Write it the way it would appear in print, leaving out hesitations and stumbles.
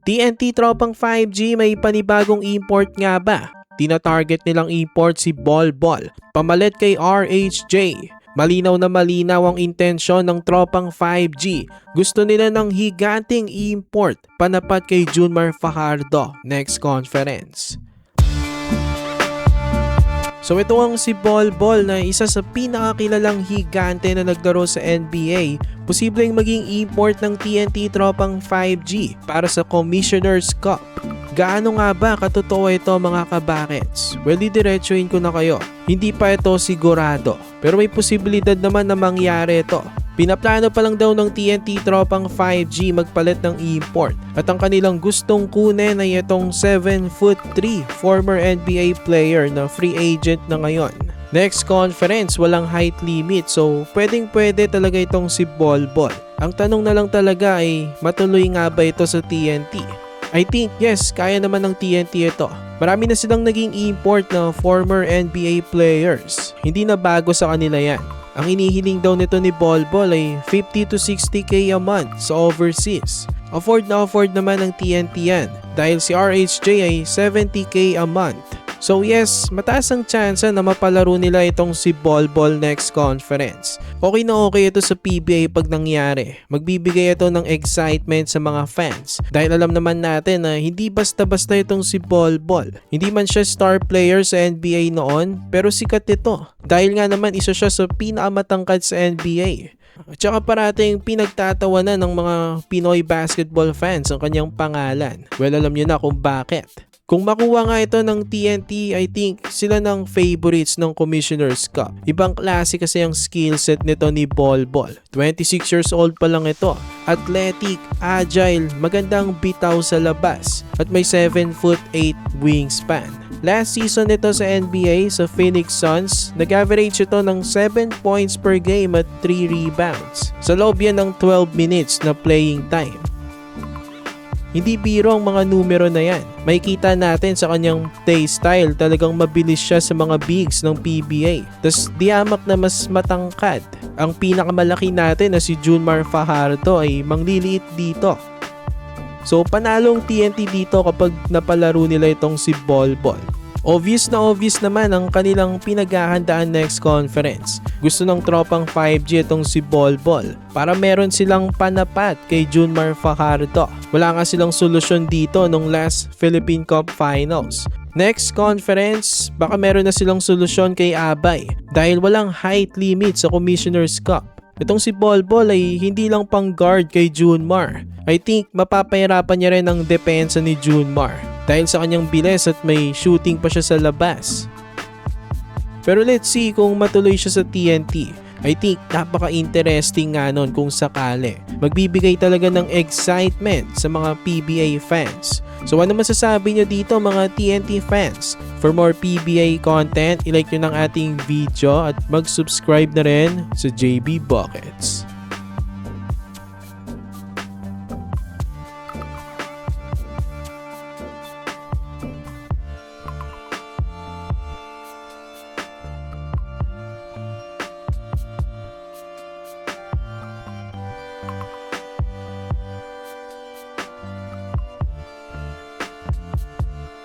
TNT tropang 5G, may panibagong import nga ba? Tina-target nilang import si Bolbol, pamalit kay RHJ. Malinaw na malinaw ang intensyon ng tropang 5G. Gusto nila ng higanting import, panapat kay Junmar Fajardo next conference. So ito ang si Bolbol na isa sa pinakakilalang higante na naglaro sa NBA, posibleng maging import ng TNT tropang 5G para sa Commissioner's Cup. Gaano nga ba katotoo ito mga kabakets? Well, didiretsuhin ko na kayo. Hindi pa ito sigurado, pero may posibilidad naman na mangyari ito. Pinaplano pa lang daw ng TNT tropang 5G magpalit ng import at ang kanilang gustong kunin ay itong 7'3" former NBA player na free agent na ngayon. Next conference, walang height limit, so pwede talaga itong si Bolbol. Ang tanong na lang talaga ay matuloy nga ba ito sa TNT? I think yes, kaya naman ng TNT ito. Marami na silang naging import na former NBA players. Hindi na bago sa kanila yan. Ang inihiling daw nito ni Bolbol ay 50 to 60k a month sa overseas. Afford naman ng TNT yan dahil si RHJ ay 70k a month. So yes, mataas ang tsansa na mapalaro nila itong si Bolbol next conference. Okay na okay ito sa PBA pag nangyari. Magbibigay ito ng excitement sa mga fans. Dahil alam naman natin na hindi basta-basta itong si Bolbol. Hindi man siya star player sa NBA noon, pero sikat ito. Dahil nga naman isa siya sa pinakamatangkad sa NBA. At saka parating pinagtatawanan ng mga Pinoy basketball fans ang kanyang pangalan. Well, alam niyo na kung bakit. Kung makuha nga ito ng TNT, I think sila ng favorites ng Commissioner's Cup. Ibang klase kasi ang skill set nito ni Bolbol. 26 years old pa lang ito. Athletic, agile, magandang bitaw sa labas at may 7'8" wingspan. Last season nito sa NBA sa Phoenix Suns, nag-average ito ng 7 points per game at 3 rebounds. Sa loob yan ng 12 minutes na playing time. Hindi biro ang mga numero na yan. Makikita natin sa kanyang play style, talagang mabilis siya sa mga bigs ng PBA. Tas diamak na mas matangkad. Ang pinakamalaki natin na si Junmar Fajardo ay mangliliit dito. So panalong TNT dito kapag napalaro nila itong si Bolbol. Obvious naman ang kanilang pinaghahandaan next conference. Gusto ng tropang 5G itong si Bolbol para meron silang panapat kay Junmar Fajardo. Wala nga silang solusyon dito nung last Philippine Cup Finals. Next conference, baka meron na silang solusyon kay Abay dahil walang height limit sa Commissioner's Cup. Itong si Bolbol ay hindi lang pang guard kay Junmar. I think mapapahirapan niya rin ang depensa ni Junmar dahil sa kanyang bilis at may shooting pa siya sa labas. Pero let's see kung matuloy siya sa TNT. I think napaka-interesting nga nun kung sakali. Magbibigay talaga ng excitement sa mga PBA fans. So ano masasabi nyo dito mga TNT fans? For more PBA content, ilike nyo ng ating video at mag-subscribe na rin sa JB Buckets.